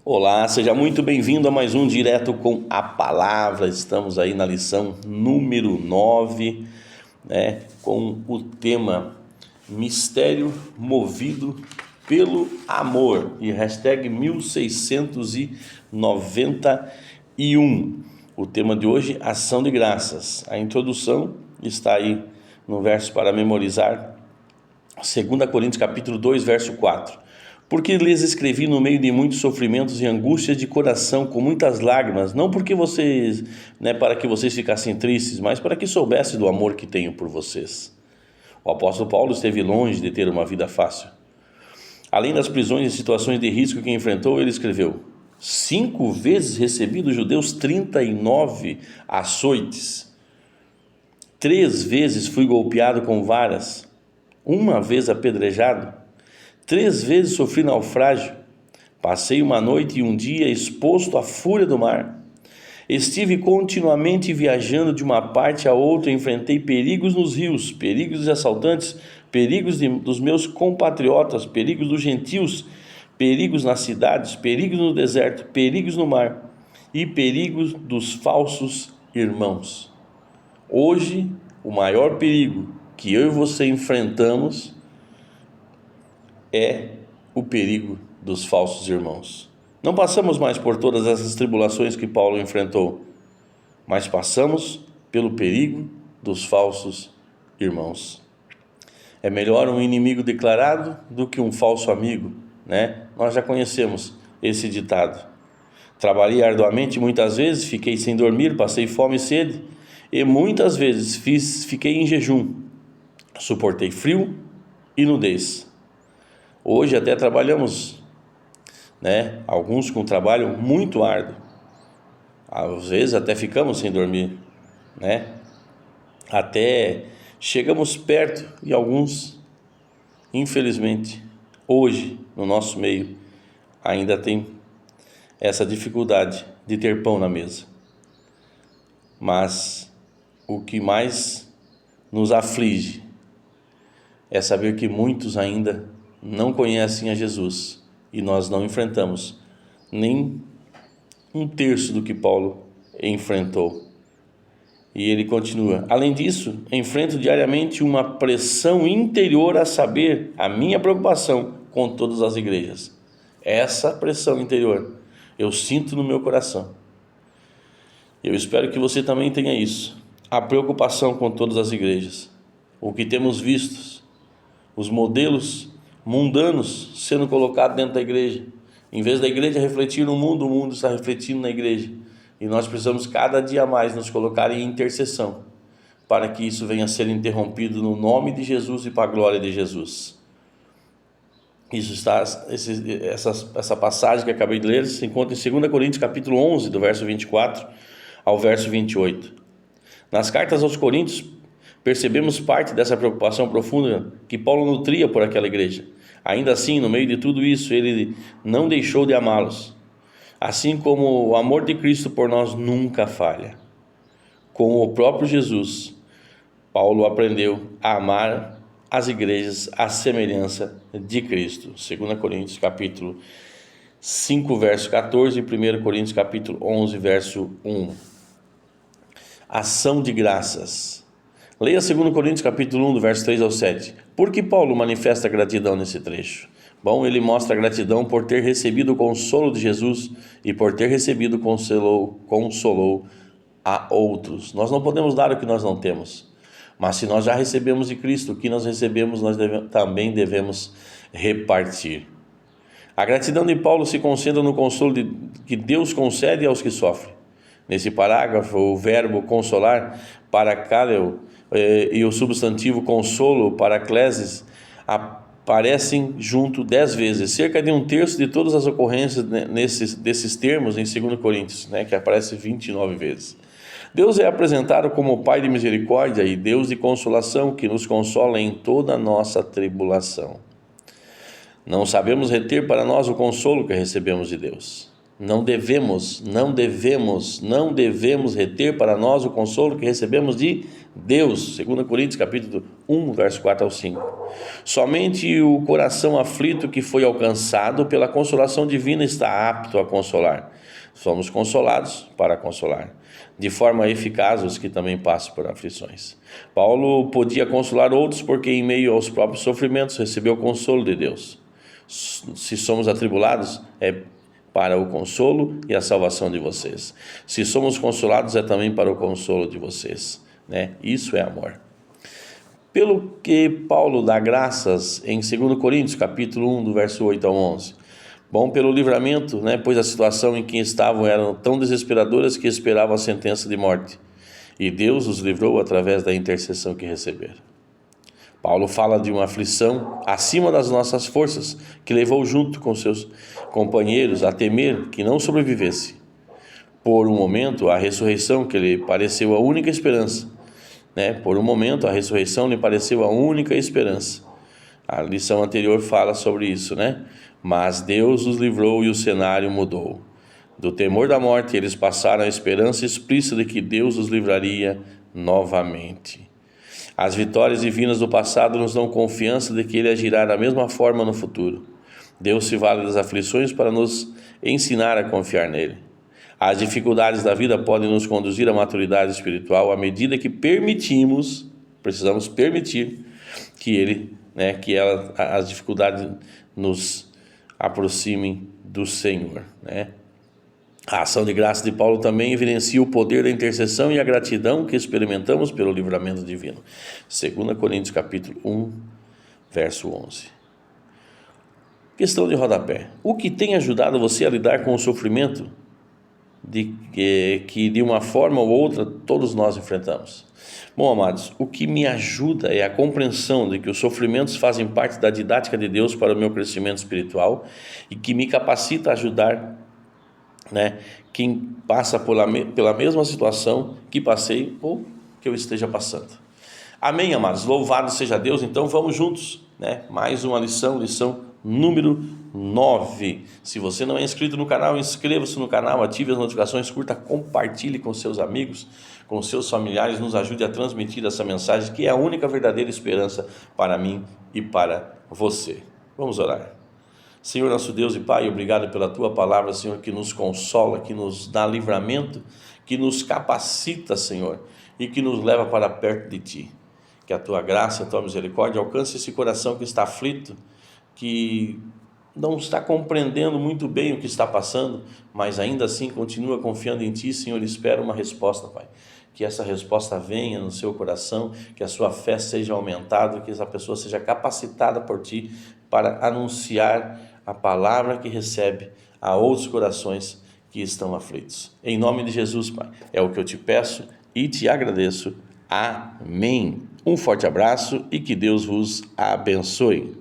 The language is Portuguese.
Olá, seja muito bem-vindo a mais um Direto com a Palavra. Estamos aí na lição número 9, com o tema Mistério Movido pelo Amor e hashtag 1691. O tema de hoje, Ação de Graças. A introdução está aí no verso para memorizar, 2 Coríntios capítulo 2, verso 4. Porque lhes escrevi no meio de muitos sofrimentos e angústias de coração, com muitas lágrimas, não porque vocês, para que vocês ficassem tristes, mas para que soubessem do amor que tenho por vocês. O apóstolo Paulo esteve longe de ter uma vida fácil. Além das prisões e situações de risco que enfrentou, ele escreveu: 5 vezes recebi dos judeus 39 açoites. 3 vezes fui golpeado com varas. 1 vez apedrejado. 3 vezes sofri naufrágio, passei uma noite e um dia exposto à fúria do mar. Estive continuamente viajando de uma parte a outra, enfrentei perigos nos rios, perigos dos assaltantes, perigos dos meus compatriotas, perigos dos gentios, perigos nas cidades, perigos no deserto, perigos no mar e perigos dos falsos irmãos. Hoje, o maior perigo que eu e você enfrentamos é o perigo dos falsos irmãos. Não passamos mais por todas essas tribulações que Paulo enfrentou, mas passamos pelo perigo dos falsos irmãos. É melhor um inimigo declarado do que um falso amigo, Nós já conhecemos esse ditado. Trabalhei arduamente muitas vezes, fiquei sem dormir, passei fome e sede, e muitas vezes fiquei em jejum, suportei frio e nudez. Hoje até trabalhamos, alguns com trabalho muito árduo. Às vezes até ficamos sem dormir, Até chegamos perto e alguns, infelizmente, hoje no nosso meio ainda tem essa dificuldade de ter pão na mesa. Mas o que mais nos aflige é saber que muitos ainda não conhecem a Jesus e nós não enfrentamos nem 1/3 do que Paulo enfrentou. E ele continua: além disso, enfrento diariamente uma pressão interior, a saber, a minha preocupação com todas as igrejas. Essa pressão interior eu sinto no meu coração. Eu espero que você também tenha isso, a preocupação com todas as igrejas. O que temos visto, os modelos mundanos sendo colocados dentro da igreja. Em vez da igreja refletir no mundo, o mundo está refletindo na igreja. E nós precisamos cada dia mais nos colocar em intercessão para que isso venha a ser interrompido no nome de Jesus e para a glória de Jesus. Essa passagem que acabei de ler se encontra em 2 Coríntios capítulo 11, do verso 24 ao verso 28. Nas cartas aos Coríntios, percebemos parte dessa preocupação profunda que Paulo nutria por aquela igreja. Ainda assim, no meio de tudo isso, ele não deixou de amá-los. Assim como o amor de Cristo por nós nunca falha. Com o próprio Jesus, Paulo aprendeu a amar as igrejas à semelhança de Cristo. 2 Coríntios capítulo 5, verso 14 e 1 Coríntios capítulo 11, verso 1. Ação de graças. Leia 2 Coríntios capítulo 1, do verso 3 ao 7. Por que Paulo manifesta gratidão nesse trecho? Bom, ele mostra gratidão por ter recebido o consolo de Jesus e por ter recebido consolou a outros. Nós não podemos dar o que nós não temos, mas se nós já recebemos de Cristo, o que nós recebemos nós também devemos repartir. A gratidão de Paulo se concentra no consolo que Deus concede aos que sofrem. Nesse parágrafo, o verbo consolar, parakaleo, e o substantivo consolo, paraklesis, aparecem junto 10 vezes, cerca de 1/3 de todas as ocorrências desses termos em 2 Coríntios, que aparece 29 vezes. Deus é apresentado como o Pai de misericórdia e Deus de consolação, que nos consola em toda a nossa tribulação. Não sabemos reter para nós o consolo que recebemos de Deus. Não devemos reter para nós o consolo que recebemos de Deus. 2 Coríntios capítulo 1, verso 4 ao 5. Somente o coração aflito que foi alcançado pela consolação divina está apto a consolar. Somos consolados para consolar, de forma eficaz os que também passam por aflições. Paulo podia consolar outros porque em meio aos próprios sofrimentos recebeu o consolo de Deus. Se somos atribulados, é para o consolo e a salvação de vocês. Se somos consolados, é também para o consolo de vocês, né? Isso é amor. Pelo que Paulo dá graças em 2 Coríntios, capítulo 1, do verso 8 ao 11. Bom, pelo livramento, né? Pois a situação em que estavam eram tão desesperadoras que esperavam a sentença de morte. E Deus os livrou através da intercessão que receberam. Paulo fala de uma aflição acima das nossas forças, que levou junto com seus companheiros a temer que não sobrevivesse. Por um momento, a ressurreição que lhe pareceu a única esperança. Por um momento, a ressurreição lhe pareceu a única esperança. A lição anterior fala sobre isso, Mas Deus os livrou e o cenário mudou. Do temor da morte, eles passaram a esperança explícita de que Deus os livraria novamente. As vitórias divinas do passado nos dão confiança de que Ele agirá da mesma forma no futuro. Deus se vale das aflições para nos ensinar a confiar nele. As dificuldades da vida podem nos conduzir à maturidade espiritual à medida que precisamos permitir que as dificuldades nos aproximem do Senhor, A ação de graça de Paulo também evidencia o poder da intercessão e a gratidão que experimentamos pelo livramento divino. 2 Coríntios capítulo 1, verso 11. Questão de rodapé. O que tem ajudado você a lidar com o sofrimento que de uma forma ou outra todos nós enfrentamos? Bom, amados, o que me ajuda é a compreensão de que os sofrimentos fazem parte da didática de Deus para o meu crescimento espiritual e que me capacita a ajudar quem passa pela mesma situação que passei ou que eu esteja passando. Amém, amados? Louvado seja Deus. Então vamos juntos, mais uma lição número 9. Se você não é inscrito no canal, inscreva-se no canal, ative as notificações, curta, compartilhe com seus amigos, com seus familiares, nos ajude a transmitir essa mensagem que é a única verdadeira esperança para mim e para você. Vamos orar. Senhor, nosso Deus e Pai, obrigado pela Tua palavra, Senhor, que nos consola, que nos dá livramento, que nos capacita, Senhor, e que nos leva para perto de Ti. Que a Tua graça, a Tua misericórdia alcance esse coração que está aflito, que não está compreendendo muito bem o que está passando, mas ainda assim continua confiando em Ti, Senhor, e espera uma resposta, Pai. Que essa resposta venha no seu coração, que a sua fé seja aumentada, que essa pessoa seja capacitada por Ti para anunciar a palavra que recebe a outros corações que estão aflitos. Em nome de Jesus, Pai, é o que eu te peço e te agradeço. Amém. Um forte abraço e que Deus vos abençoe.